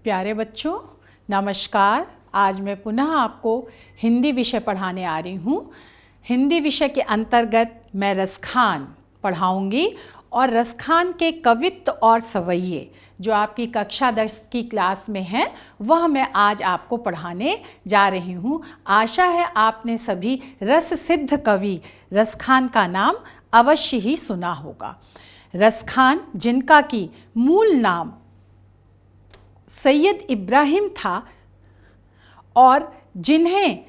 प्यारे बच्चों नमस्कार। आज मैं पुनः आपको हिंदी विषय पढ़ाने आ रही हूँ। हिंदी विषय के अंतर्गत मैं रसखान पढ़ाऊँगी और रसखान के कवित्त और सवैये जो आपकी कक्षा 10 की क्लास में हैं वह मैं आज आपको पढ़ाने जा रही हूँ। आशा है आपने सभी रस सिद्ध कवि रसखान का नाम अवश्य ही सुना होगा। रसखान जिनका कि मूल नाम सैयद इब्राहिम था और जिन्हें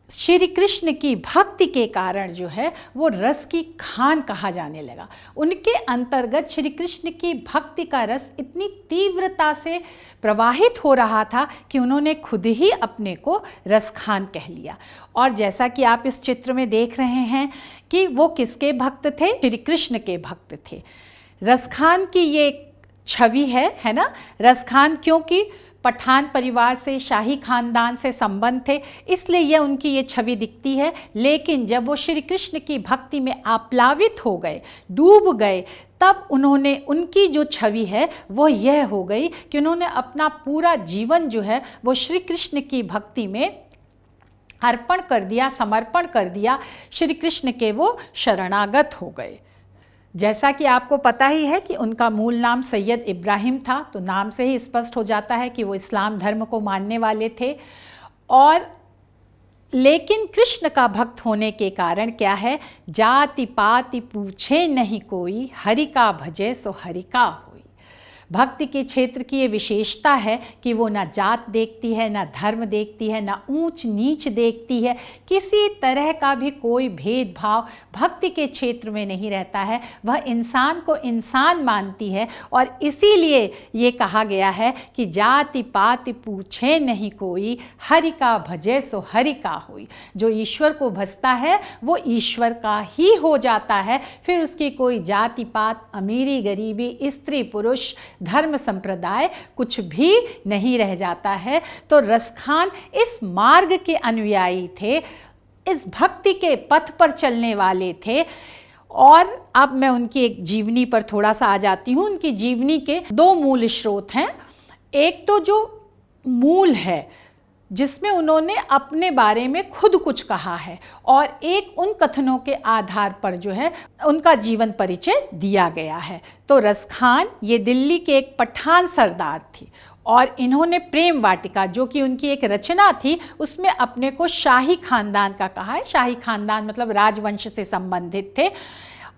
श्री कृष्ण की भक्ति के कारण जो है वो रस की खान कहा जाने लगा। उनके अंतर्गत श्री कृष्ण की भक्ति का रस इतनी तीव्रता से प्रवाहित हो रहा था कि उन्होंने खुद ही अपने को रसखान कह लिया। और जैसा कि आप इस चित्र में देख रहे हैं कि वो किसके भक्त थे? श्री कृष्ण के भक्त थे। रसखान की ये छवि है ना। रसखान क्योंकि पठान परिवार से, शाही खानदान से संबंध थे, इसलिए यह उनकी ये छवि दिखती है। लेकिन जब वो श्री कृष्ण की भक्ति में आप्लावित हो गए, डूब गए, तब उन्होंने उनकी जो छवि है वो यह हो गई कि उन्होंने अपना पूरा जीवन जो है वो श्री कृष्ण की भक्ति में अर्पण कर दिया, समर्पण कर दिया। श्री कृष्ण के वो शरणागत हो गए। जैसा कि आपको पता ही है कि उनका मूल नाम सैयद इब्राहिम था, तो नाम से ही स्पष्ट हो जाता है कि वो इस्लाम धर्म को मानने वाले थे। और लेकिन कृष्ण का भक्त होने के कारण क्या है, जाति पाति पूछे नहीं कोई, हरि का भजे सो हरि का होई। भक्ति के क्षेत्र की ये विशेषता है कि वो ना जात देखती है, ना धर्म देखती है, ना ऊंच नीच देखती है। किसी तरह का भी कोई भेदभाव भक्ति के क्षेत्र में नहीं रहता है। वह इंसान को इंसान मानती है और इसीलिए ये कहा गया है कि जाति पाति पूछे नहीं कोई, हरि का भजे सो हरि का होई। जो ईश्वर को भजता है वो ईश्वर का ही हो जाता है। फिर उसकी कोई जाति पात, अमीरी गरीबी, स्त्री पुरुष, धर्म संप्रदाय कुछ भी नहीं रह जाता है। तो रसखान इस मार्ग के अनुयायी थे, इस भक्ति के पथ पर चलने वाले थे। और अब मैं उनकी एक जीवनी पर थोड़ा सा आ जाती हूँ। उनकी जीवनी के दो मूल स्रोत हैं। एक तो जो मूल है जिसमें उन्होंने अपने बारे में खुद कुछ कहा है, और एक उन कथनों के आधार पर जो है उनका जीवन परिचय दिया गया है। तो रसखान ये दिल्ली के एक पठान सरदार थी और इन्होंने प्रेम वाटिका जो कि उनकी एक रचना थी उसमें अपने को शाही खानदान का कहा है। शाही खानदान मतलब राजवंश से संबंधित थे।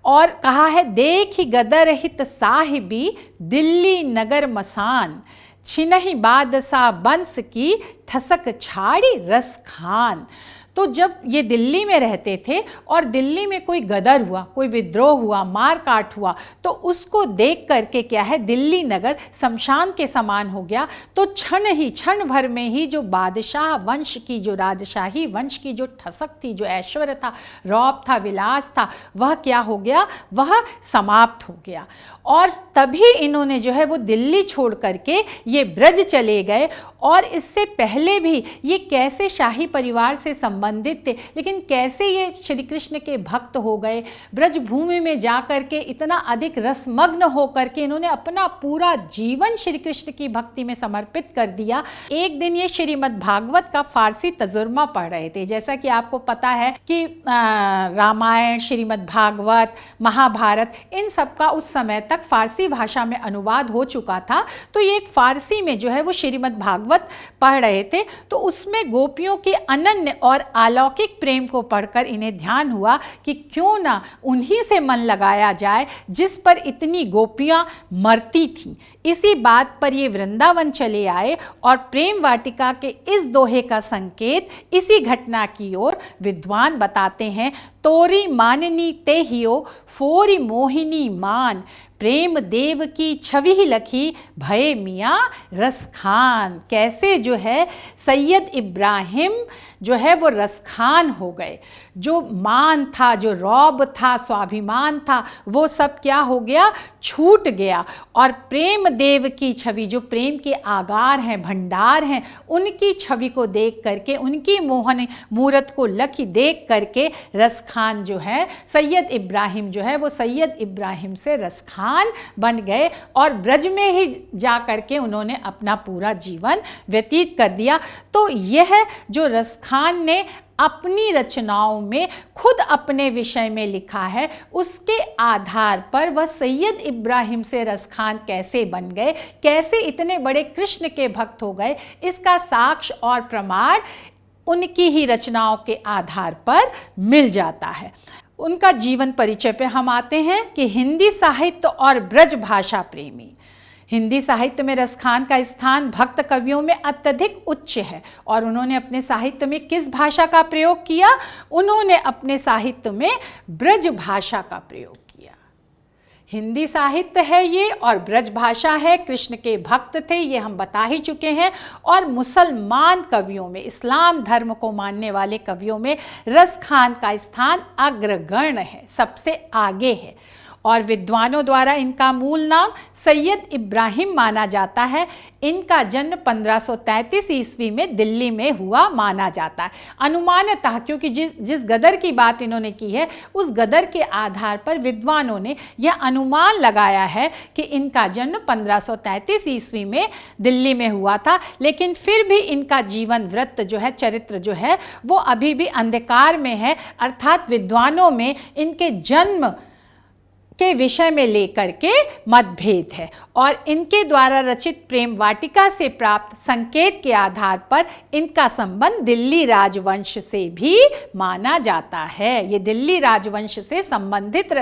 और कहा है, देखी गदर हित साहिबी दिल्ली नगर मसान, छिनहि बादशाह बंस की ठसक छाड़ी रसखान। तो जब ये दिल्ली में रहते थे और दिल्ली में कोई गदर हुआ, कोई विद्रोह हुआ, मार काट हुआ, तो उसको देख करके क्या है, दिल्ली नगर शमशान के समान हो गया। तो क्षण भर में ही जो बादशाह वंश की, जो राजशाही वंश की जो ठसक थी, जो ऐश्वर्य था, रौब था, विलास था, वह क्या हो गया, वह समाप्त हो गया। और तभी इन्होंने जो है वो दिल्ली छोड़ करके ये ब्रज चले गए। और इससे पहले भी ये कैसे शाही परिवार से संबंधित थे, लेकिन कैसे ये श्री कृष्ण के भक्त हो गए। ब्रज भूमि में जा कर के इतना अधिक रसमग्न हो करके इन्होंने अपना पूरा जीवन श्री कृष्ण की भक्ति में समर्पित कर दिया। एक दिन ये श्रीमद् भागवत का फारसी तर्जुमा पढ़ रहे थे। जैसा कि आपको पता है कि रामायण, श्रीमद् भागवत, महाभारत, इन सब का उस समय तक फारसी भाषा में अनुवाद हो चुका था। तो ये एक फारसी में जो है वो श्रीमद् भागवत पढ़ रहे थे। तो उसमें गोपियों के अनन्य और अलौकिक प्रेम को पढ़कर इन्हें ध्यान हुआ कि क्यों ना उन्हीं से मन लगाया जाए जिस पर इतनी गोपियां मरती थीं। इसी बात पर ये वृंदावन चले आए और प्रेम वाटिका के इस दोहे का संकेत इसी घटना की ओर विद्वान बताते हैं। तोरी माननी ते हियो फोरी मोहिनी मान, प्रेम देव की छवि ही लखी भये मियाँ रसखान। कैसे जो है सैयद इब्राहिम जो है वो रसखान हो गए। जो मान था, जो रौब था, स्वाभिमान था, वो सब क्या हो गया, छूट गया। और प्रेम देव की छवि, जो प्रेम के आगार हैं, भंडार हैं, उनकी छवि को देख करके, उनकी मोहन मूरत को लखी देख करके रसखान जो है, सैयद इब्राहिम जो है, वो सैयद इब्राहिम से रसखान बन गए और ब्रज में ही जा करके उन्होंने अपना पूरा जीवन व्यतीत कर दिया। तो यह जो रसखान ने अपनी रचनाओं में खुद अपने विषय में लिखा है, उसके आधार पर वह सैयद इब्राहिम से रसखान कैसे बन गए, कैसे इतने बड़े कृष्ण के भक्त हो गए, इसका साक्ष्य और प्रमाण उनकी ही रचनाओं के आधार पर मिल जाता है। उनका जीवन परिचय पे हम आते हैं कि हिंदी साहित्य और ब्रज भाषा प्रेमी। हिंदी साहित्य में रसखान का स्थान भक्त कवियों में अत्यधिक उच्च है। और उन्होंने अपने साहित्य में किस भाषा का प्रयोग किया? उन्होंने अपने साहित्य में ब्रज भाषा का प्रयोग किया। हिंदी साहित्य है ये और ब्रज भाषा है। कृष्ण के भक्त थे, ये हम बता ही चुके हैं। और मुसलमान कवियों में, इस्लाम धर्म को मानने वाले कवियों में रसखान का स्थान अग्रगण्य है, सबसे आगे है। और विद्वानों द्वारा इनका मूल नाम सैयद इब्राहिम माना जाता है। इनका जन्म 1533 ईस्वी में दिल्ली में हुआ माना जाता है अनुमानतः, क्योंकि जिस गदर की बात इन्होंने की है, उस गदर के आधार पर विद्वानों ने यह अनुमान लगाया है कि इनका जन्म 1533 ईस्वी में दिल्ली में हुआ था। लेकिन फिर भी इनका जीवन वृत्त जो है, चरित्र जो है, वो अभी भी अंधकार में है। अर्थात विद्वानों में इनके जन्म के विषय में लेकर के मतभेद है। और इनके द्वारा रचित प्रेम वाटिका से प्राप्त संकेत के आधार पर इनका संबंध दिल्ली राजवंश से भी माना जाता है। ये दिल्ली राजवंश से संबंधित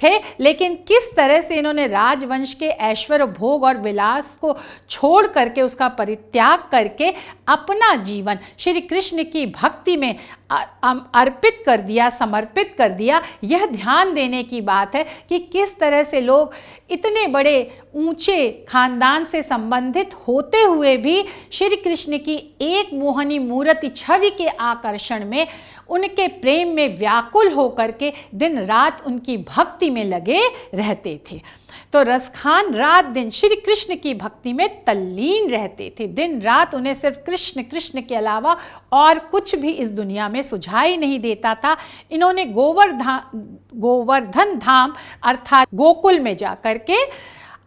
थे, लेकिन किस तरह से इन्होंने राजवंश के ऐश्वर्य, भोग और विलास को छोड़ करके, उसका परित्याग करके अपना जीवन श्री कृष्ण की भक्ति में अर्पित कर दिया, समर्पित कर दिया। यह ध्यान देने की बात है कि किस तरह से लोग इतने बड़े ऊंचे खानदान से संबंधित होते हुए भी श्री कृष्ण की एक मोहनी मूर्ति छवि के आकर्षण में, उनके प्रेम में व्याकुल होकर के दिन रात उनकी भक्ति में लगे रहते थे। तो रसखान रात दिन श्री कृष्ण की भक्ति में तल्लीन रहते थे। दिन रात उन्हें सिर्फ कृष्ण कृष्ण के अलावा और कुछ भी इस दुनिया में सुझाई नहीं देता था। इन्होंने गोवर्धन धाम अर्थात गोकुल में जा करके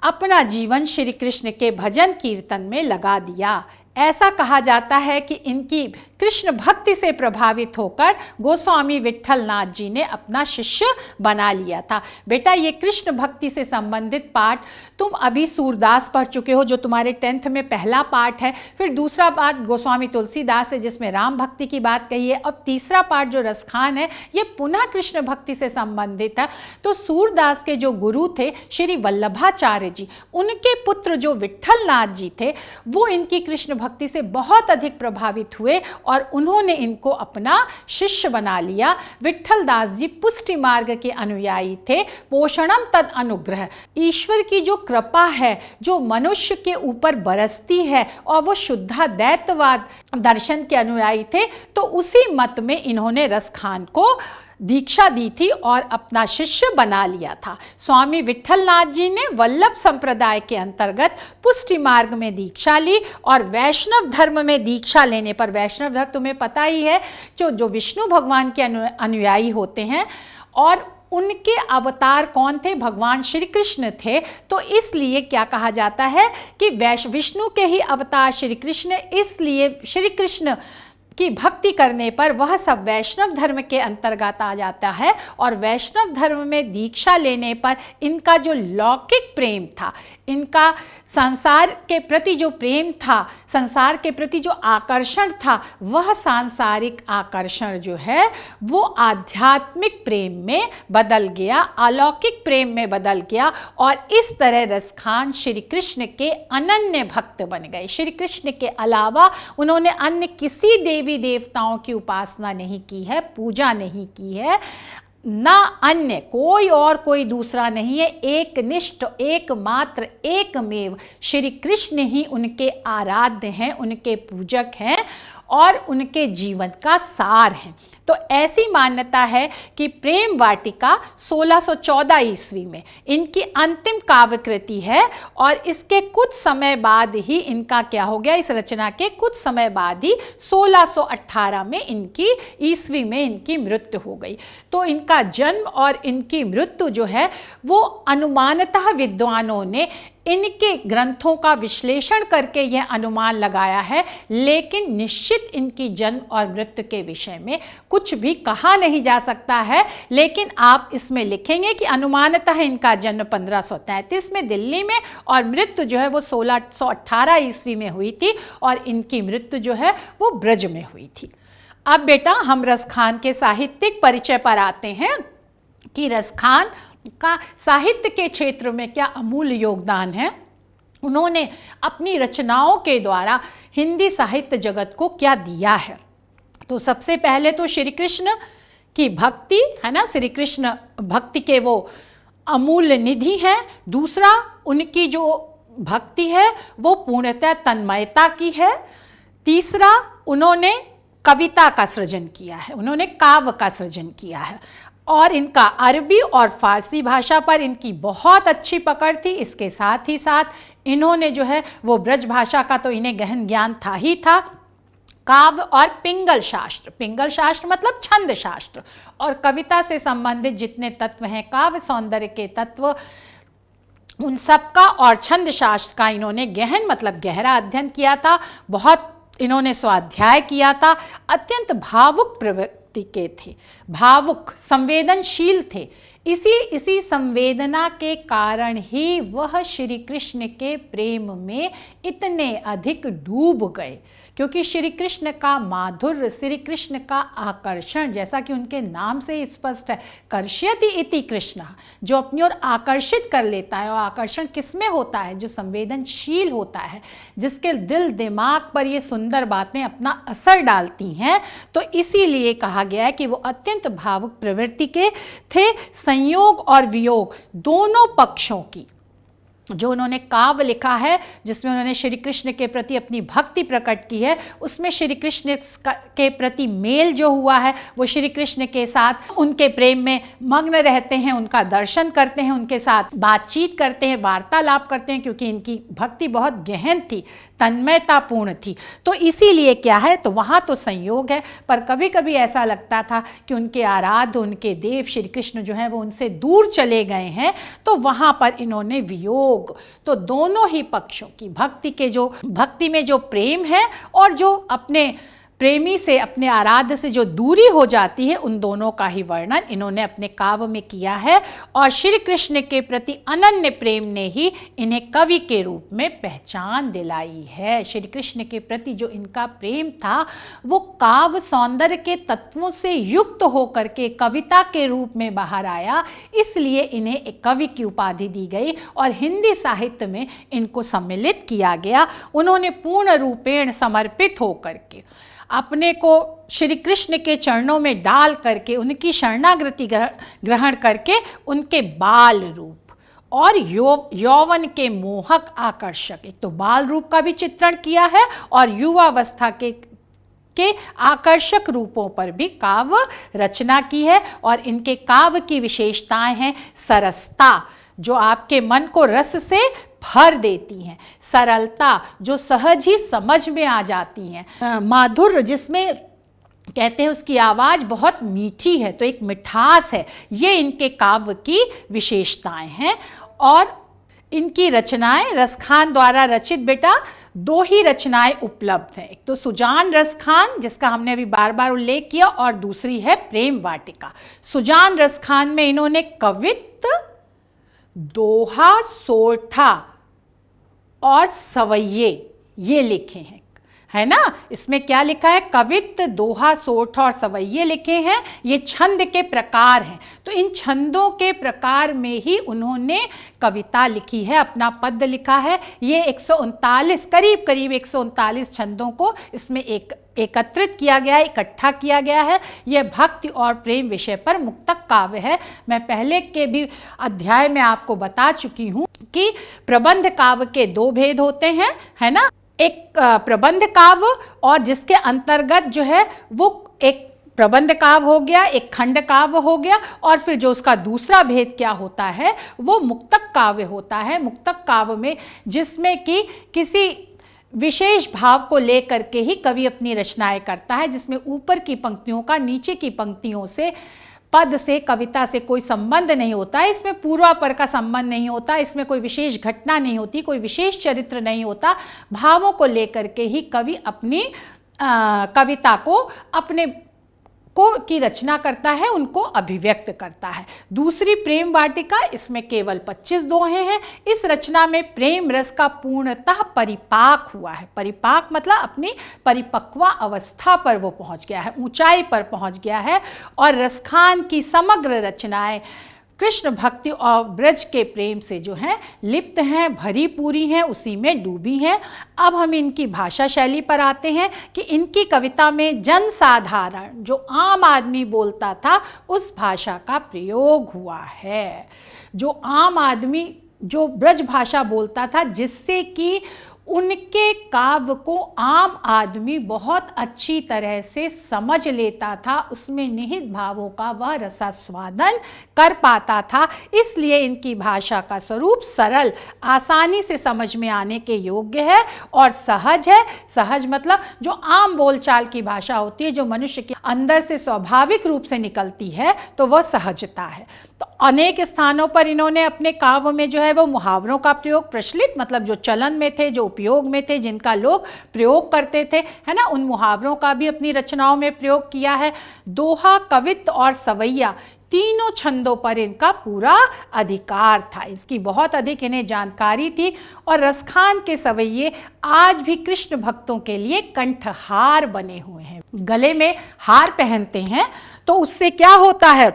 अपना जीवन श्री कृष्ण के भजन कीर्तन में लगा दिया। ऐसा कहा जाता है कि इनकी कृष्ण भक्ति से प्रभावित होकर गोस्वामी विट्ठल नाथ जी ने अपना शिष्य बना लिया था। बेटा, ये कृष्ण भक्ति से संबंधित पाठ तुम अभी सूरदास पढ़ चुके हो, जो तुम्हारे 10th में पहला पाठ है। फिर दूसरा पाठ गोस्वामी तुलसीदास है, जिसमें राम भक्ति की बात कही है। और तीसरा पाठ जो रसखान है, ये पुनः कृष्ण भक्ति से संबंधित है। तो सूरदास के जो गुरु थे श्री वल्लभाचार्य जी, उनके पुत्र जो विट्ठल नाथ जी थे, वो इनकी कृष्ण भक्ति से बहुत अधिक प्रभावित हुए और उन्होंने इनको अपना शिष्य बना लिया। विट्ठल दास जी पुष्टि मार्ग के अनुयायी थे। पोषणम तद अनुग्रह, ईश्वर की जो कृपा है जो मनुष्य के ऊपर बरसती है, और वो शुद्धा दैत्यवाद दर्शन के अनुयायी थे। तो उसी मत में इन्होंने रसखान को दीक्षा दी थी और अपना शिष्य बना लिया था। स्वामी विट्ठलनाथ जी ने वल्लभ संप्रदाय के अंतर्गत पुष्टि मार्ग में दीक्षा ली और वैष्णव धर्म में दीक्षा लेने पर, वैष्णव धर्म तुम्हें पता ही है, जो विष्णु भगवान के अनुयायी होते हैं, और उनके अवतार कौन थे? भगवान श्री कृष्ण थे। तो इसलिए क्या कहा जाता है कि विष्णु के ही अवतार श्री कृष्ण, इसलिए श्री कृष्ण की भक्ति करने पर वह सब वैष्णव धर्म के अंतर्गत आ जाता है। और वैष्णव धर्म में दीक्षा लेने पर इनका जो लौकिक प्रेम था, इनका संसार के प्रति जो प्रेम था, संसार के प्रति जो आकर्षण था, वह सांसारिक आकर्षण जो है वो आध्यात्मिक प्रेम में बदल गया, अलौकिक प्रेम में बदल गया। और इस तरह रसखान श्री कृष्ण के अनन्य भक्त बन गए। श्री कृष्ण के अलावा उन्होंने अन्य किसी देवी देवताओं की उपासना नहीं की है, पूजा नहीं की है, ना अन्य कोई दूसरा नहीं है। एक निष्ठ, एकमात्र, एकमेव श्री कृष्ण ही उनके आराध्य हैं, उनके पूजक हैं। और उनके जीवन का सार हैं। तो ऐसी मान्यता है कि प्रेम वाटिका 1614 ईस्वी में इनकी अंतिम काव्य कृति है और इसके कुछ समय बाद ही इनका क्या हो गया, इस रचना के कुछ समय बाद ही 1618 में इनकी ईस्वी में इनकी मृत्यु हो गई। तो इनका जन्म और इनकी मृत्यु जो है वो अनुमानतः विद्वानों ने इनके ग्रंथों का विश्लेषण करके यह अनुमान लगाया है, लेकिन निश्चित इनकी जन्म और मृत्यु के विषय में कुछ भी कहा नहीं जा सकता है। लेकिन आप इसमें लिखेंगे कि अनुमानतः इनका जन्म 1533 में दिल्ली में और मृत्यु जो है वो 1618 ईस्वी में हुई थी और इनकी मृत्यु जो है वो ब्रज में हुई थी। अब बेटा हम रसखान के साहित्यिक परिचय पर आते हैं कि रसखान का साहित्य के क्षेत्र में क्या अमूल्य योगदान है, उन्होंने अपनी रचनाओं के द्वारा हिंदी साहित्य जगत को क्या दिया है। तो सबसे पहले तो श्री कृष्ण की भक्ति है ना, श्री कृष्ण भक्ति के वो अमूल्य निधि हैं। दूसरा, उनकी जो भक्ति है वो पूर्णतः तन्मयता की है। तीसरा, उन्होंने कविता का सृजन किया है, उन्होंने काव्य का सृजन किया है और इनका अरबी और फारसी भाषा पर इनकी बहुत अच्छी पकड़ थी। इसके साथ ही साथ इन्होंने जो है वो ब्रज भाषा का तो इन्हें गहन ज्ञान था ही था। काव्य और पिंगल शास्त्र मतलब छंद शास्त्र और कविता से संबंधित जितने तत्व हैं, काव्य सौंदर्य के तत्व, उन सब का और छंद शास्त्र का इन्होंने गहन मतलब गहरा अध्ययन किया था। बहुत इन्होंने स्वाध्याय किया था। अत्यंत भावुक प्रवृत्ति के थे, भावुक संवेदनशील थे। इसी संवेदना के कारण ही वह श्री कृष्ण के प्रेम में इतने अधिक डूब गए, क्योंकि श्री कृष्ण का माधुर्य, श्री कृष्ण का आकर्षण, जैसा कि उनके नाम से स्पष्ट है, कर्ष्यति इति कृष्ण, जो अपनी ओर आकर्षित कर लेता है। और आकर्षण किसमें होता है? जो संवेदनशील होता है, जिसके दिल दिमाग पर ये सुंदर बातें अपना असर डालती हैं। तो इसीलिए कहा गया है कि वो अत्यंत भावुक प्रवृत्ति के थे। संयोग और वियोग दोनों पक्षों की जो उन्होंने काव्य लिखा है, जिसमें उन्होंने श्री कृष्ण के प्रति अपनी भक्ति प्रकट की है, उसमें श्री कृष्ण के प्रति मेल जो हुआ है, वो श्री कृष्ण के साथ उनके प्रेम में मग्न रहते हैं, उनका दर्शन करते हैं, उनके साथ बातचीत करते हैं, वार्तालाप करते हैं, क्योंकि इनकी भक्ति बहुत गहन थी, तन्मयतापूर्ण थी। तो इसीलिए क्या है, तो वहाँ तो संयोग है, पर कभी कभी ऐसा लगता था कि उनके आराध्य, उनके देव श्री कृष्ण जो हैं वो उनसे दूर चले गए हैं, तो वहाँ पर इन्होंने वियोग। तो दोनों ही पक्षों की भक्ति में जो प्रेम है और जो अपने प्रेमी से, अपने आराध्य से जो दूरी हो जाती है, उन दोनों का ही वर्णन इन्होंने अपने काव्य में किया है। और श्री कृष्ण के प्रति अनन्य प्रेम ने ही इन्हें कवि के रूप में पहचान दिलाई है। श्री कृष्ण के प्रति जो इनका प्रेम था वो काव्य सौंदर्य के तत्वों से युक्त होकर के कविता के रूप में बाहर आया, इसलिए इन्हें एक कवि की उपाधि दी गई और हिंदी साहित्य में इनको सम्मिलित किया गया। उन्होंने पूर्ण रूपेण समर्पित होकर के अपने को श्री कृष्ण के चरणों में डाल करके, उनकी शरणागति ग्रहण करके, उनके बाल रूप और यौवन के मोहक आकर्षक, एक तो बाल रूप का भी चित्रण किया है और युवावस्था के आकर्षक रूपों पर भी काव्य रचना की है। और इनके काव्य की विशेषताएं हैं सरसता, जो आपके मन को रस से भर देती हैं, सरलता जो सहज ही समझ में आ जाती हैं, माधुर्य जिसमें कहते हैं उसकी आवाज़ बहुत मीठी है, तो एक मिठास है, ये इनके काव्य की विशेषताएं हैं। और इनकी रचनाएं रसखान द्वारा रचित बेटा दो ही रचनाएं उपलब्ध हैं, एक तो सुजान रसखान जिसका हमने अभी बार बार उल्लेख किया और दूसरी है प्रेम वाटिका। सुजान रसखान में इन्होंने कवित्त, दोहा, सोरठा और सवैये ये लिखे हैं, है ना। इसमें क्या लिखा है? कवित्त, दोहा, सोरठा और सवैये लिखे हैं। ये छंद के प्रकार हैं, तो इन छंदों के प्रकार में ही उन्होंने कविता लिखी है, अपना पद्य लिखा है। ये 139 करीब 139 छंदों को इसमें एकत्रित किया गया है, इकट्ठा किया गया है। यह भक्ति और प्रेम विषय पर मुक्तक काव्य है। मैं पहले के भी अध्याय में आपको बता चुकी हूँ कि प्रबंध काव्य के दो भेद होते हैं, है ना। एक प्रबंध काव्य, और जिसके अंतर्गत जो है वो एक प्रबंध काव्य हो गया, एक खंड काव्य हो गया, और फिर जो उसका दूसरा भेद क्या होता है वो मुक्तक काव्य होता है। मुक्तक काव्य में जिसमें कि किसी विशेष भाव को लेकर के ही कवि अपनी रचनाएं करता है, जिसमें ऊपर की पंक्तियों का नीचे की पंक्तियों से, पद से, कविता से कोई संबंध नहीं होता है। इसमें पूर्वापर का संबंध नहीं होता, इसमें कोई विशेष घटना नहीं होती, कोई विशेष चरित्र नहीं होता। भावों को लेकर के ही कवि अपनी कविता को अपने की रचना करता है, उनको अभिव्यक्त करता है। दूसरी प्रेम वाटिका, इसमें केवल 25 दोहे हैं। इस रचना में प्रेम रस का पूर्णतः परिपाक हुआ है। परिपाक मतलब अपनी परिपक्व अवस्था पर वो पहुंच गया है, ऊंचाई पर पहुंच गया है। और रसखान की समग्र रचनाएं कृष्ण भक्ति और ब्रज के प्रेम से जो हैं लिप्त हैं, भरी पूरी हैं, उसी में डूबी हैं। अब हम इनकी भाषा शैली पर आते हैं कि इनकी कविता में जनसाधारण, जो आम आदमी बोलता था, उस भाषा का प्रयोग हुआ है। जो आम आदमी जो ब्रज भाषा बोलता था, जिससे कि उनके काव्य को आम आदमी बहुत अच्छी तरह से समझ लेता था, उसमें निहित भावों का वह रसास्वादन कर पाता था। इसलिए इनकी भाषा का स्वरूप सरल, आसानी से समझ में आने के योग्य है और सहज है। सहज मतलब जो आम बोलचाल की भाषा होती है, जो मनुष्य के अंदर से स्वाभाविक रूप से निकलती है, तो वह सहजता है। तो अनेक स्थानों पर इन्होंने अपने काव्य में जो है वो मुहावरों का प्रयोग, प्रचलित मतलब जो चलन में थे, जो उपयोग में थे, जिनका लोग प्रयोग करते थे, है ना, उन मुहावरों का भी अपनी रचनाओं में प्रयोग किया है। दोहा, कवित्व और सवैया, तीनों छंदों पर इनका पूरा अधिकार था, इसकी बहुत अधिक इन्हें जानकारी थी। और रसखान के सवैये आज भी कृष्ण भक्तों के लिए कंठहार बने हुए हैं। गले में हार पहनते हैं तो उससे क्या होता है,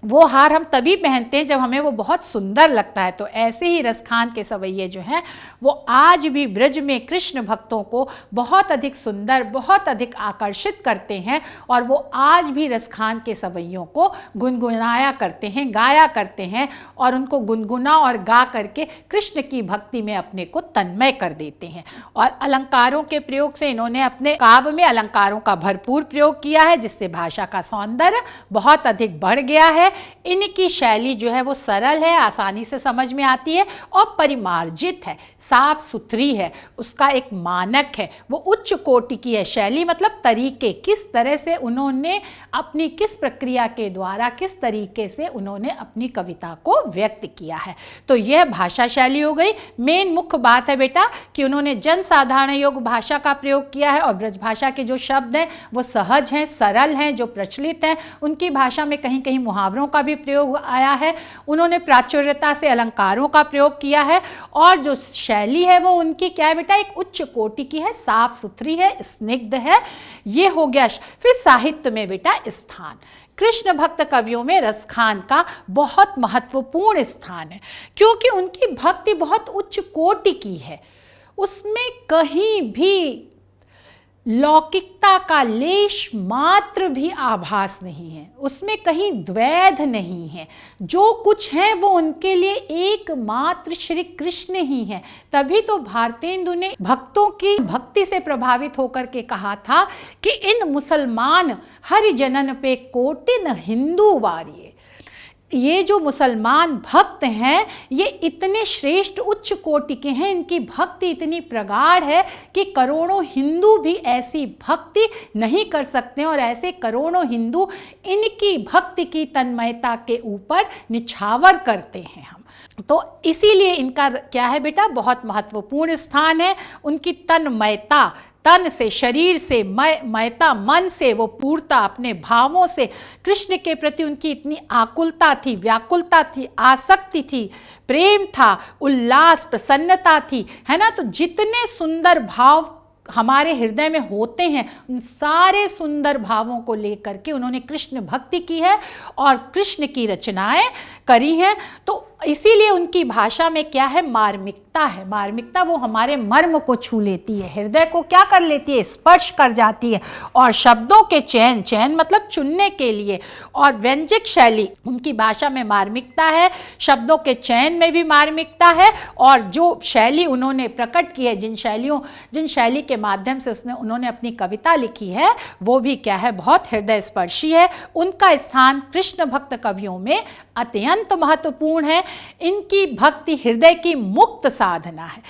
वो हार हम तभी पहनते हैं जब हमें वो बहुत सुंदर लगता है। तो ऐसे ही रसखान के सवैये जो हैं वो आज भी ब्रज में कृष्ण भक्तों को बहुत अधिक सुंदर, बहुत अधिक आकर्षित करते हैं, और वो आज भी रसखान के सवैयों को गुनगुनाया करते हैं, गाया करते हैं, और उनको गुनगुना और गा करके कृष्ण की भक्ति में अपने को तन्मय कर देते हैं। और अलंकारों के प्रयोग से इन्होंने अपने काव्य में अलंकारों का भरपूर प्रयोग किया है, जिससे भाषा का सौंदर्य बहुत अधिक बढ़ गया है। इनकी शैली जो है वो सरल है, आसानी से समझ में आती है और परिमार्जित है, साफ सुथरी है, उसका एक मानक है, वो उच्च कोटि की है। शैली मतलब तरीके, किस तरह से उन्होंने अपनी, किस प्रक्रिया के द्वारा, किस तरीके से उन्होंने अपनी कविता को व्यक्त किया है। तो यह भाषा शैली हो गई। मेन मुख्य बात है बेटा कि उन्होंने जनसाधारण योग्य भाषा का प्रयोग किया है, और ब्रज भाषा के जो शब्द हैं वो सहज हैं, सरल हैं, जो प्रचलित हैं। उनकी भाषा में कहीं कहीं मुहावरों का भी प्रयोग आया है। उन्होंने प्राचुर्यता से अलंकारों का प्रयोग किया है, और जो शैली है वो उनकी क्या है बेटा, एक उच्च कोटि की है, साफ सुथरी है, स्निग्ध है। ये हो गया। फिर साहित्य में बेटा स्थान, कृष्ण भक्त कवियों में रसखान का बहुत महत्वपूर्ण स्थान है, क्योंकि उनकी भक्ति बहुत उच्च कोटि की है। उसमें कहीं भी लौकिकता का लेश मात्र भी आभास नहीं है, उसमें कहीं द्वैध नहीं है। जो कुछ है वो उनके लिए एकमात्र श्री कृष्ण ही है। तभी तो भारतेंदु ने भक्तों की भक्ति से प्रभावित होकर के कहा था कि इन मुसलमान हरिजनन पे कोटिन हिंदू वारिये। ये जो मुसलमान भक्त हैं ये इतने श्रेष्ठ उच्च कोटि के हैं, इनकी भक्ति इतनी प्रगाढ़ है कि करोड़ों हिंदू भी ऐसी भक्ति नहीं कर सकते, और ऐसे करोड़ों हिंदू इनकी भक्ति की तन्मयता के ऊपर निछावर करते हैं हम। तो इसीलिए इनका क्या है बेटा, बहुत महत्वपूर्ण स्थान है। उनकी तन्मयता, तन से, शरीर से, मयता, मन से, वो पूर्णता, अपने भावों से कृष्ण के प्रति उनकी इतनी आकुलता थी, व्याकुलता थी, आसक्ति थी, प्रेम था, उल्लास, प्रसन्नता थी, है ना। तो जितने सुंदर भाव हमारे हृदय में होते हैं, उन सारे सुंदर भावों को लेकर के उन्होंने कृष्ण भक्ति की है और कृष्ण की रचनाएं करी हैं। तो इसीलिए उनकी भाषा में क्या है, मार्मिकता है। मार्मिकता वो हमारे मर्म को छू लेती है, हृदय को क्या कर लेती है, स्पर्श कर जाती है। और शब्दों के चयन, चयन मतलब चुनने के लिए, और व्यंजक शैली, उनकी भाषा में मार्मिकता है, शब्दों के चयन में भी मार्मिकता है। और जो शैली उन्होंने प्रकट की है, जिन शैली के माध्यम से उन्होंने अपनी कविता लिखी है, वो भी क्या है, बहुत हृदय स्पर्शी है। उनका स्थान कृष्ण भक्त कवियों में अत्यंत महत्वपूर्ण है। इनकी भक्ति हृदय की मुक्त साधना है।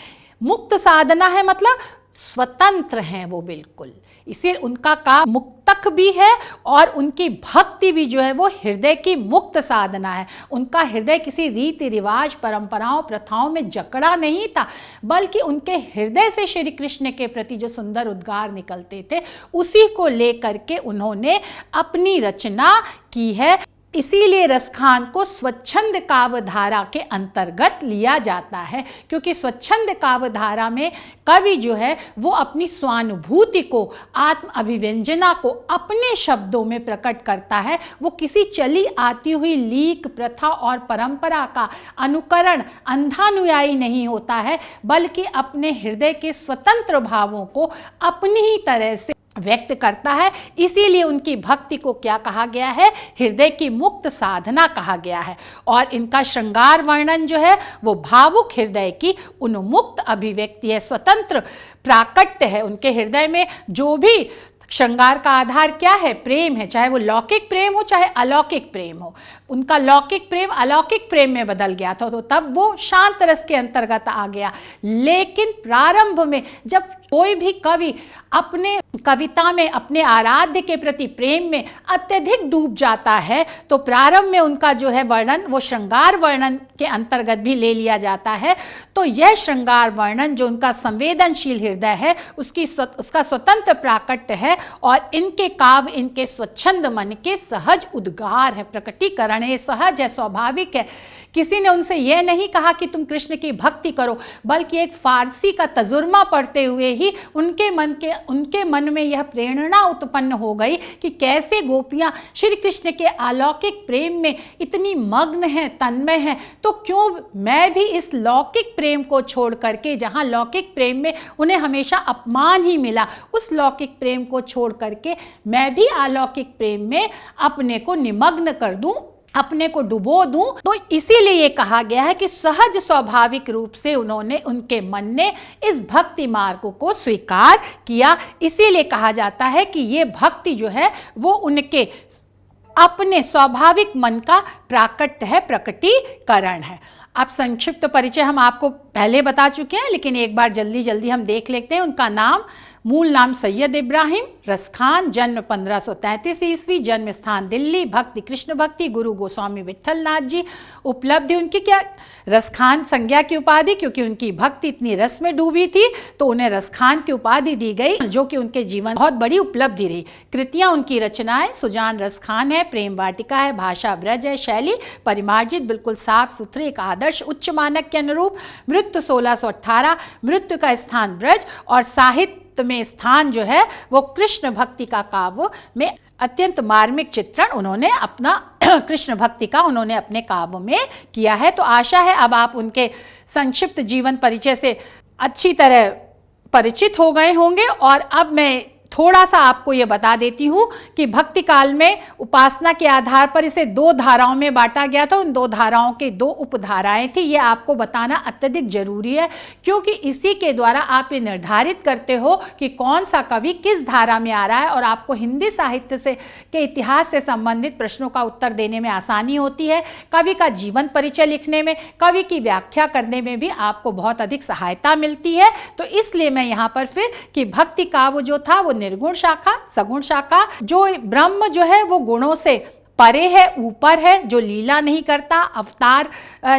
मुक्त साधना है मतलब स्वतंत्र हैं वो बिल्कुल, इसीलिए उनका काम मुक्तक भी है और उनकी भक्ति भी जो है वो हृदय की मुक्त साधना है। उनका हृदय किसी रीति रिवाज, परंपराओं, प्रथाओं में जकड़ा नहीं था, बल्कि उनके हृदय से श्री कृष्ण के प्रति जो सुंदर उद्गार निकलते थे, उसी को लेकर के उन्होंने अपनी रचना की है। इसीलिए रसखान को स्वच्छंद काव्यधारा के अंतर्गत लिया जाता है, क्योंकि स्वच्छंद काव्यधारा में कवि जो है वो अपनी स्वानुभूति को, आत्म अभिव्यंजना को अपने शब्दों में प्रकट करता है। वो किसी चली आती हुई लीक, प्रथा और परंपरा का अनुकरण, अंधानुयायी नहीं होता है, बल्कि अपने हृदय के स्वतंत्र भावों को अपनी ही तरह से व्यक्त करता है। इसीलिए उनकी भक्ति को क्या कहा गया है, हृदय की मुक्त साधना कहा गया है। और इनका श्रृंगार वर्णन जो है वो भावुक हृदय की उन्मुक्त अभिव्यक्ति है, स्वतंत्र प्राकट्य है। उनके हृदय में जो भी श्रृंगार का आधार क्या है, प्रेम है, चाहे वो लौकिक प्रेम हो चाहे अलौकिक प्रेम हो। उनका लौकिक प्रेम अलौकिक प्रेम में बदल गया था, तो तब वो शांत रस के अंतर्गत आ गया। लेकिन प्रारंभ में जब कोई भी कवि अपने कविता में अपने आराध्य के प्रति प्रेम में अत्यधिक डूब जाता है, तो प्रारंभ में उनका जो है वर्णन वो श्रृंगार वर्णन के अंतर्गत भी ले लिया जाता है। तो यह श्रृंगार वर्णन जो उनका संवेदनशील हृदय है उसका स्वतंत्र प्राकट्य है, और इनके काव्य इनके स्वच्छंद मन के सहज उद्गार है, प्रकटीकरण है, सहज है, स्वाभाविक है। किसी ने उनसे यह नहीं कहा कि तुम कृष्ण की भक्ति करो, बल्कि एक फारसी का तजुर्मा पढ़ते हुए ही उनके मन में यह प्रेरणा उत्पन्न हो गई कि कैसे गोपियां श्री कृष्ण के अलौकिक प्रेम में इतनी मग्न हैं, तन्मय हैं, तो क्यों मैं भी इस लौकिक प्रेम को छोड़ करके, जहां लौकिक प्रेम में उन्हें हमेशा अपमान ही मिला, उस लौकिक प्रेम को छोड़ करके मैं भी अलौकिक प्रेम में अपने को निमग्न कर दूं, अपने को डुबो दूं। तो इसीलिए ये कहा गया है कि सहज स्वाभाविक रूप से उनके मन ने इस भक्ति मार्ग को स्वीकार किया। इसीलिए कहा जाता है कि ये भक्ति जो है वो उनके अपने स्वाभाविक मन का प्राकट्य है, प्रकटीकरण है। अब संक्षिप्त परिचय हम आपको पहले बता चुके हैं, लेकिन एक बार जल्दी हम देख लेते हैं। उनका नाम, मूल नाम सैयद इब्राहिम रसखान, जन्म 1533 ईस्वी, जन्म स्थान दिल्ली, भक्ति कृष्ण भक्ति, गुरु गोस्वामी विट्ठल नाथ जी। उपलब्धि उनकी क्या, रसखान संज्ञा की उपाधि, क्योंकि उनकी भक्ति इतनी रस में डूबी थी तो उन्हें रसखान की उपाधि दी गई, जो कि उनके जीवन बहुत बड़ी उपलब्धि रही। कृतियां उनकी रचनाएं, सुजान रसखान है, प्रेम वाटिका है, भाषा ब्रज है, शैली परिमार्जित, बिल्कुल साफ सुथरी, एक आदर्श उच्च मानक के अनुरूप। मृत्यु 1618, मृत्यु का स्थान ब्रज, और साहित्य में स्थान जो है वो कृष्ण भक्ति का काव्य में अत्यंत मार्मिक चित्रण उन्होंने अपना कृष्ण भक्ति का उन्होंने अपने काव्य में किया है। तो आशा है अब आप उनके संक्षिप्त जीवन परिचय से अच्छी तरह परिचित हो गए होंगे। और अब मैं थोड़ा सा आपको ये बता देती हूँ कि भक्ति काल में उपासना के आधार पर इसे 2 धाराओं में बांटा गया था। उन 2 धाराओं के 2 उपधाराएं थी। ये आपको बताना अत्यधिक जरूरी है, क्योंकि इसी के द्वारा आप ये निर्धारित करते हो कि कौन सा कवि किस धारा में आ रहा है, और आपको हिंदी साहित्य से के इतिहास से संबंधित प्रश्नों का उत्तर देने में आसानी होती है। कवि का जीवन परिचय लिखने में, कवि की व्याख्या करने में भी आपको बहुत अधिक सहायता मिलती है। तो इसलिए मैं यहाँ पर फिर कि भक्ति काव्य जो था वो निर्गुण शाखा, सगुण शाखा, जो ब्रह्म जो है वो गुणों से परे है, ऊपर है, जो लीला नहीं करता, अवतार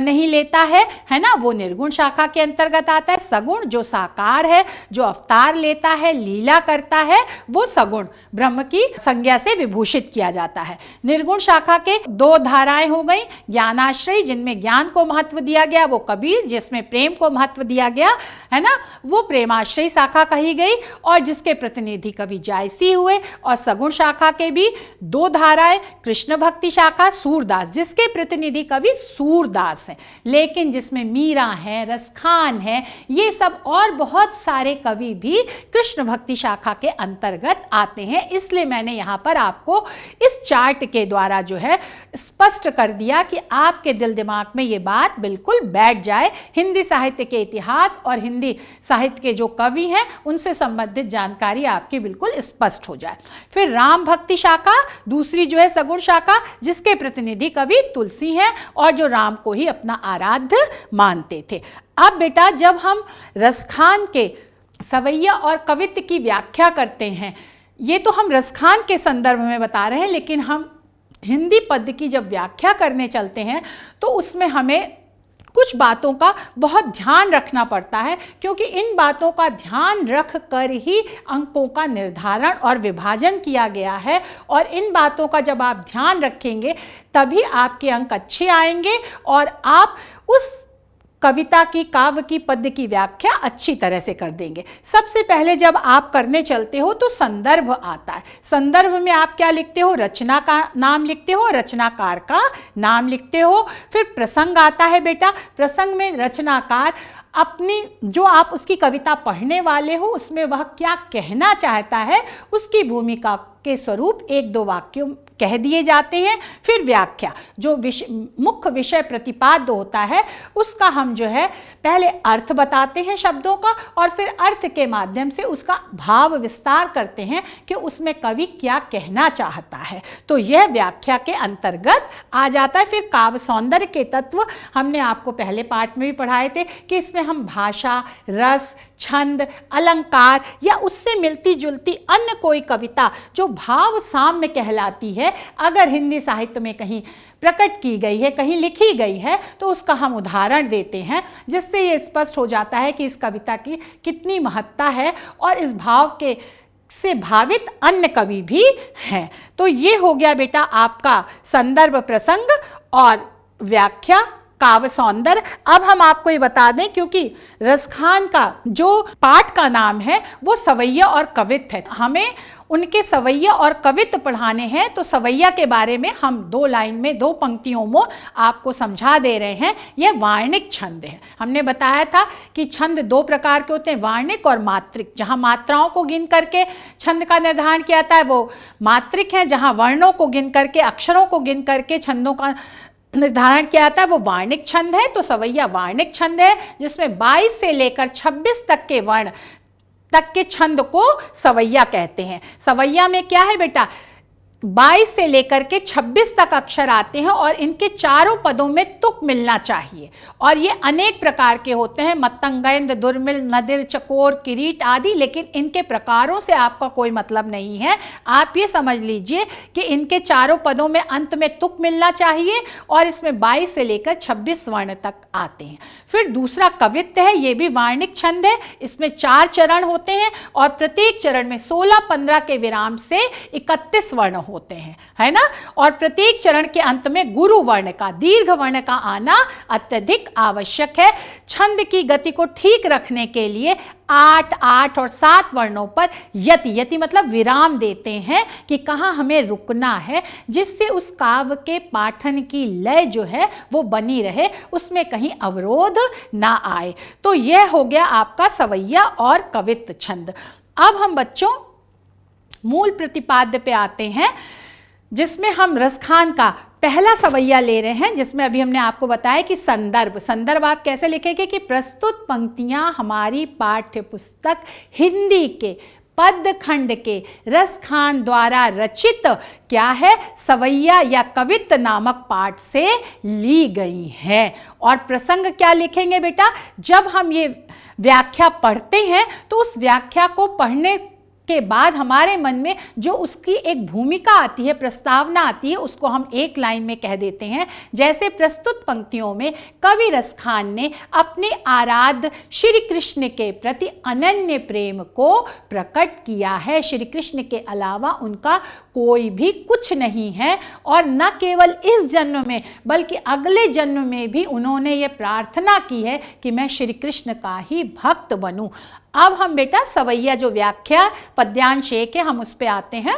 नहीं लेता है ना, वो निर्गुण शाखा के अंतर्गत आता है। सगुण जो साकार है, जो अवतार लेता है, लीला करता है, वो सगुण ब्रह्म की संज्ञा से विभूषित किया जाता है। निर्गुण शाखा के 2 धाराएं हो गई, ज्ञानाश्रयी जिनमें ज्ञान को महत्व दिया गया, वो कबीर जिसमें प्रेम को महत्व दिया गया है ना, वो प्रेमाश्रयी शाखा कही गई, और जिसके प्रतिनिधि कवि जायसी हुए। और सगुण शाखा के भी 2 धाराएं, कृष्ण कृष्ण भक्ति शाखा सूरदास, जिसके प्रतिनिधि कवि सूरदास हैं, लेकिन जिसमें मीरा है, रसखान है, ये सब और बहुत सारे कवि भी कृष्ण भक्ति शाखा के अंतर्गत आते हैं। इसलिए मैंने यहाँ पर आपको इस चार्ट के द्वारा जो है स्पष्ट कर दिया कि आपके दिल दिमाग में ये बात बिल्कुल बैठ जाए, हिंदी साहित्य के इतिहास और हिंदी साहित्य के जो कवि हैं उनसे संबंधित जानकारी आपकी बिल्कुल स्पष्ट हो जाए। फिर राम भक्ति शाखा, दूसरी जो है सगुण शाखा, जिसके प्रतिनिधि कवि तुलसी हैं और जो राम को ही अपना आराध्य मानते थे। अब बेटा जब हम रसखान के सवैया और कवित्व की व्याख्या करते हैं, ये तो हम रसखान के संदर्भ में बता रहे हैं, लेकिन हम हिंदी पद्य की जब व्याख्या करने चलते हैं तो उसमें हमें कुछ बातों का बहुत ध्यान रखना पड़ता है, क्योंकि इन बातों का ध्यान रख कर ही अंकों का निर्धारण और विभाजन किया गया है। और इन बातों का जब आप ध्यान रखेंगे तभी आपके अंक अच्छे आएंगे और आप उस कविता की, काव्य की, पद्य की व्याख्या अच्छी तरह से कर देंगे। सबसे पहले जब आप करने चलते हो तो संदर्भ आता है। संदर्भ में आप क्या लिखते हो? रचना का नाम लिखते हो, रचनाकार का नाम लिखते हो। फिर प्रसंग आता है बेटा। प्रसंग में रचनाकार अपनी जो आप उसकी कविता पढ़ने वाले हो उसमें वह क्या कहना चाहता है उसकी भूमिका के स्वरूप एक दो वाक्यों कह दिए जाते हैं। फिर व्याख्या, जो मुख्य विषय प्रतिपाद्य होता है उसका हम जो है पहले अर्थ बताते हैं शब्दों का, और फिर अर्थ के माध्यम से उसका भाव विस्तार करते हैं कि उसमें कवि क्या कहना चाहता है। तो यह व्याख्या के अंतर्गत आ जाता है। फिर काव्य सौंदर्य के तत्व हमने आपको पहले पाठ में भी पढ़ाए थे कि इसमें हम भाषा, रस, छंद, अलंकार या उससे मिलती जुलती अन्य कोई कविता जो भाव साम्य कहलाती है, अगर हिंदी साहित्य में कहीं प्रकट की गई है, कहीं लिखी गई है, तो उसका हम उदाहरण देते हैं, जिससे ये स्पष्ट हो जाता है कि इस कविता की कितनी महत्ता है और इस भाव के से भावित अन्य कवि भी हैं। तो ये हो गया बेटा आपका संदर्भ, प्रसंग और व्याख्या, काव्य सौंदर्य। अब हम आपको ये बता दें, क्योंकि रसखान का जो पाठ का नाम है वो सवैया और कवित्व है, हमें उनके सवैया और कवित्व पढ़ाने हैं, तो सवैया के बारे में हम 2 लाइन में 2 पंक्तियों में आपको समझा दे रहे हैं। यह वार्णिक छंद है। हमने बताया था कि छंद 2 प्रकार के होते हैं, वार्णिक और मात्रिक। जहाँ मात्राओं को गिन करके छंद का निर्धारण किया जाता है वो मात्रिक है, जहाँ वर्णों को गिन करके, अक्षरों को गिन करके छंदों का निर्धारण किया जाता है वो वार्णिक छंद है। तो सवैया वार्णिक छंद है जिसमें 22 से लेकर 26 तक के वर्ण तक के छंद को सवैया कहते हैं। सवैया में क्या है बेटा, 22 से लेकर के 26 तक अक्षर आते हैं और इनके चारों पदों में तुक मिलना चाहिए। और ये अनेक प्रकार के होते हैं, मतंगैंद, दुर्मिल, नदिर, चकोर, किरीट आदि, लेकिन इनके प्रकारों से आपका कोई मतलब नहीं है। आप ये समझ लीजिए कि इनके चारों पदों में अंत में तुक मिलना चाहिए और इसमें 22 से लेकर 26 वर्ण तक आते हैं। फिर दूसरा कवित्व है, ये भी वार्णिक छंद है। इसमें 4 चरण होते हैं और प्रत्येक चरण में 16-15 के विराम से 31 वर्ण होते हैं, है ना। और प्रत्येक चरण के अंत में गुरु वर्ण का, दीर्घ वर्ण का आना अत्यधिक आवश्यक है। छंद की गति को ठीक रखने के लिए 8, 8 और 7 वर्णों पर यति, यति मतलब विराम देते हैं कि कहाँ हमें रुकना है, जिससे उस काव्य के पाठन की लय जो है वो बनी रहे, उसमें कहीं अवरोध ना आए। तो यह हो गया आपका सवैया और कवित्व छंद। अब हम बच्चों मूल प्रतिपाद्य पे आते हैं, जिसमें हम रसखान का पहला सवैया ले रहे हैं, जिसमें अभी हमने आपको बताया कि संदर्भ। संदर्भ आप कैसे लिखेंगे कि प्रस्तुत पंक्तियां हमारी पाठ्य पुस्तक हिंदी के पद्य खंड के रसखान द्वारा रचित क्या है, सवैया या कवित्व नामक पाठ से ली गई हैं। और प्रसंग क्या लिखेंगे बेटा, जब हम ये व्याख्या पढ़ते हैं तो उस व्याख्या को पढ़ने के बाद हमारे मन में जो उसकी एक भूमिका आती है, प्रस्तावना आती है, उसको हम एक लाइन में कह देते हैं। जैसे प्रस्तुत पंक्तियों में कवि रसखान ने अपने आराध्य श्री कृष्ण के प्रति अनन्य प्रेम को प्रकट किया है। श्री कृष्ण के अलावा उनका कोई भी कुछ नहीं है, और न केवल इस जन्म में बल्कि अगले जन्म में भी उन्होंने ये प्रार्थना की है कि मैं श्री कृष्ण का ही भक्त बनूं। अब हम बेटा सवैया जो व्याख्या पद्यांश 1 है हम उस पे आते हैं।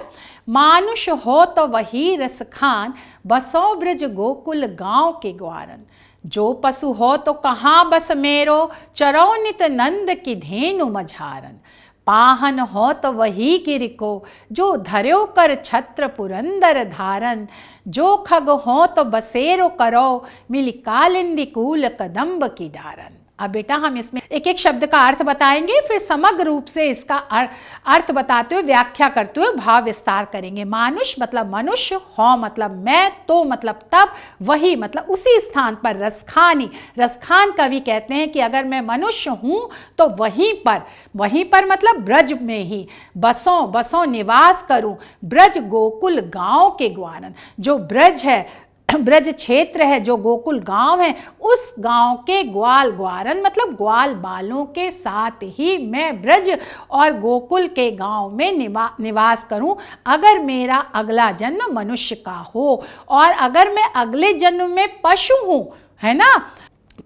मानुष हो तो वही रस खान, बसो ब्रज गोकुल गांव के ग्वारन। जो पशु हो तो कहाँ बस मेरो, चरो नित नंद की धेनु मझारन। पाहन हो तो वही गिर को, जो धर्यो कर छत्र पुरंदर धारन। जो खग हो तो बसेरो करो, मिली कालिंदी कूल कदम्ब की डारन। अब बेटा हम इसमें एक एक शब्द का अर्थ बताएंगे, फिर समग्र रूप से इसका अर्थ बताते हुए व्याख्या करते हुए भाव विस्तार करेंगे। मानुष मतलब मनुष्य, हो मतलब मैं, तो मतलब तब, वही मतलब उसी स्थान पर, रसखानी, रसखान कवि कहते हैं कि अगर मैं मनुष्य हूँ तो वहीं पर मतलब ब्रज में ही, बसों निवास करूँ, ब्रज गोकुल गांव के ग्वारन। जो ब्रज है, ब्रज क्षेत्र है, जो गोकुल गांव है, उस गांव के ग्वाल, ग्वारन मतलब ग्वाल बालों के साथ ही मैं ब्रज और गोकुल के गांव में निवास करूं। अगर मेरा अगला जन्म मनुष्य का हो और अगर मैं अगले जन्म में पशु हूं, है ना,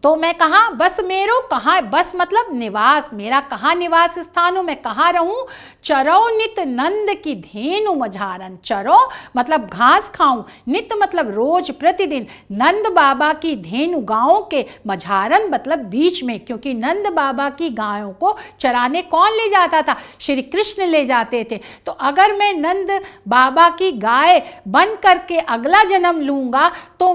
तो मैं कहाँ बस मेरो, कहाँ बस मतलब निवास, मेरा कहाँ निवास स्थान हो, मैं कहाँ रहूं। चरो नित नंद की धेनु मझारन। चरो मतलब घास खाऊं, नित मतलब रोज प्रतिदिन, नंद बाबा की धेनु गायों के, मझारन मतलब बीच में, क्योंकि नंद बाबा की गायों को चराने कौन ले जाता था, श्री कृष्ण ले जाते थे। तो अगर मैं नंद बाबा की गाय बन करके अगला जन्म लूंगा तो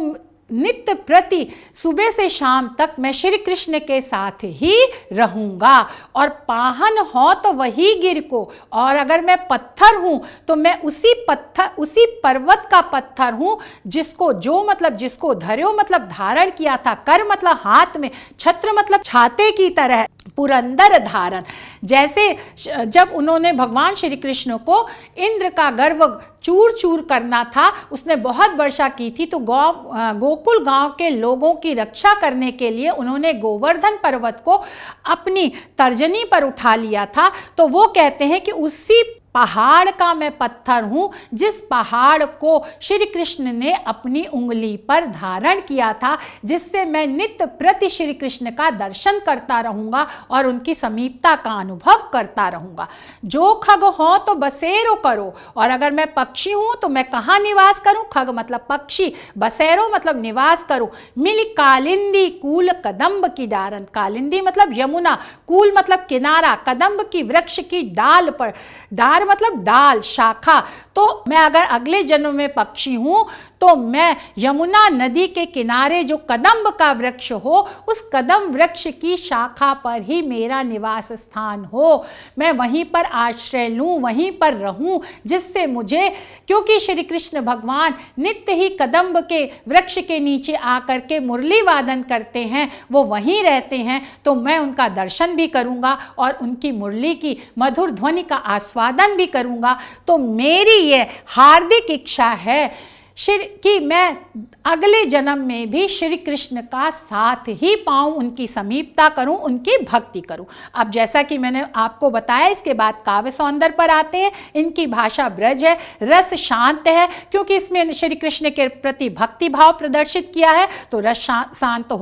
नित्य प्रति सुबह से शाम तक मैं श्री कृष्ण के साथ ही रहूँगा। और पाहन हो तो वही गिर को, और अगर मैं पत्थर हूँ तो मैं उसी पर्वत का पत्थर हूँ जिसको, जो मतलब जिसको धर्यो मतलब धारण किया था, कर मतलब हाथ में, छत्र मतलब छाते की तरह, पुरंदर धारण। जैसे जब उन्होंने भगवान श्री कृष्ण को इंद्र का गर्व चूर चूर करना था, उसने बहुत वर्षा की थी, तो गोकुल गांव के लोगों की रक्षा करने के लिए उन्होंने गोवर्धन पर्वत को अपनी तर्जनी पर उठा लिया था। तो वो कहते हैं कि उसी पहाड़ का मैं पत्थर हूँ जिस पहाड़ को श्री कृष्ण ने अपनी उंगली पर धारण किया था, जिससे मैं नित्य प्रति श्री कृष्ण का दर्शन करता रहूँगा और उनकी समीपता का अनुभव करता रहूँगा। जो खग हो तो बसेरो करो, और अगर मैं पक्षी हूँ तो मैं कहाँ निवास करूँ, खग मतलब पक्षी, बसेरो मतलब निवास करूँ। मिली कालिंदी कूल कदम्ब की डारन। कालिंदी मतलब यमुना, कूल मतलब किनारा, कदम्ब की वृक्ष की डाल पर, डार मतलब डाल, शाखा। तो मैं अगर अगले जन्म में पक्षी हूं तो मैं यमुना नदी के किनारे जो कदम्ब का वृक्ष हो, उस कदम वृक्ष की शाखा पर ही मेरा निवास स्थान हो। मैं वहीं पर आश्रय लूं, वहीं पर रहूं, जिससे मुझे, क्योंकि श्री कृष्ण भगवान नित्य ही कदम्ब के वृक्ष के नीचे आकर के मुरली वादन करते हैं, वो वहीं रहते हैं, तो मैं उनका दर्शन भी करूंगा और उनकी मुरली की मधुर ध्वनि का आस्वादन भी करूंगा। तो मेरी ये हार्दिक इच्छा है कि मैं अगले जन्म में भी श्री कृष्ण का साथ ही पाऊं, उनकी समीपता करूं, उनकी भक्ति करूं। अब जैसा कि मैंने आपको बताया, इसके बाद काव्य सौंदर्य पर आते हैं। इनकी भाषा ब्रज है, रस शांत है, क्योंकि इसमें श्री कृष्ण के प्रति भक्ति भाव प्रदर्शित किया है, तो रस शांत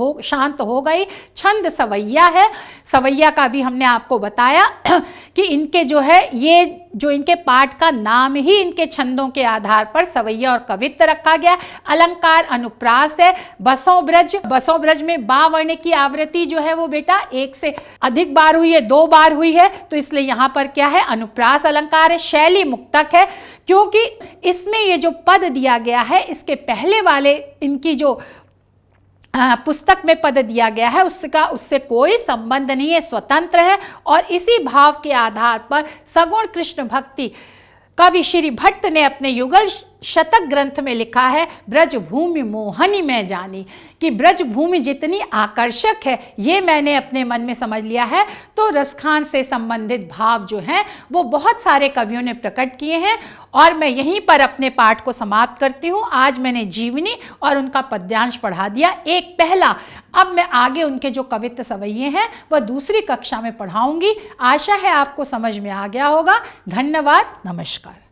हो गई। छंद सवैया है, सवैया का भी हमने आपको बताया कि इनके जो है, ये जो इनके पाठ का नाम ही इनके छंदों के आधार पर सवैया और कवित्त रखा गया। अलंकार अनुप्रास है। बसों ब्रज में बा वर्ण की आवृत्ति जो है वो बेटा एक से अधिक बार हुई है, 2 बार हुई है, तो इसलिए यहाँ पर क्या है, अनुप्रास अलंकार है। शैली मुक्तक है, क्योंकि इसमें ये जो पद दिया गया है, इसके पहले वाले इनकी जो पुस्तक में पद दिया गया है उससे कोई संबंध नहीं है, स्वतंत्र है। और इसी भाव के आधार पर सगुण कृष्ण भक्ति कवि श्री भट्ट ने अपने युगल शतक ग्रंथ में लिखा है, ब्रज भूमि मोहनी में जानी, कि ब्रज भूमि जितनी आकर्षक है ये मैंने अपने मन में समझ लिया है। तो रसखान से संबंधित भाव जो हैं वो बहुत सारे कवियों ने प्रकट किए हैं, और मैं यहीं पर अपने पाठ को समाप्त करती हूँ। आज मैंने जीवनी और उनका पद्यांश पढ़ा दिया, एक पहला। अब मैं आगे उनके जो कवित्त सवैये हैं वह दूसरी कक्षा में पढ़ाऊंगी। आशा है आपको समझ में आ गया होगा। धन्यवाद, नमस्कार।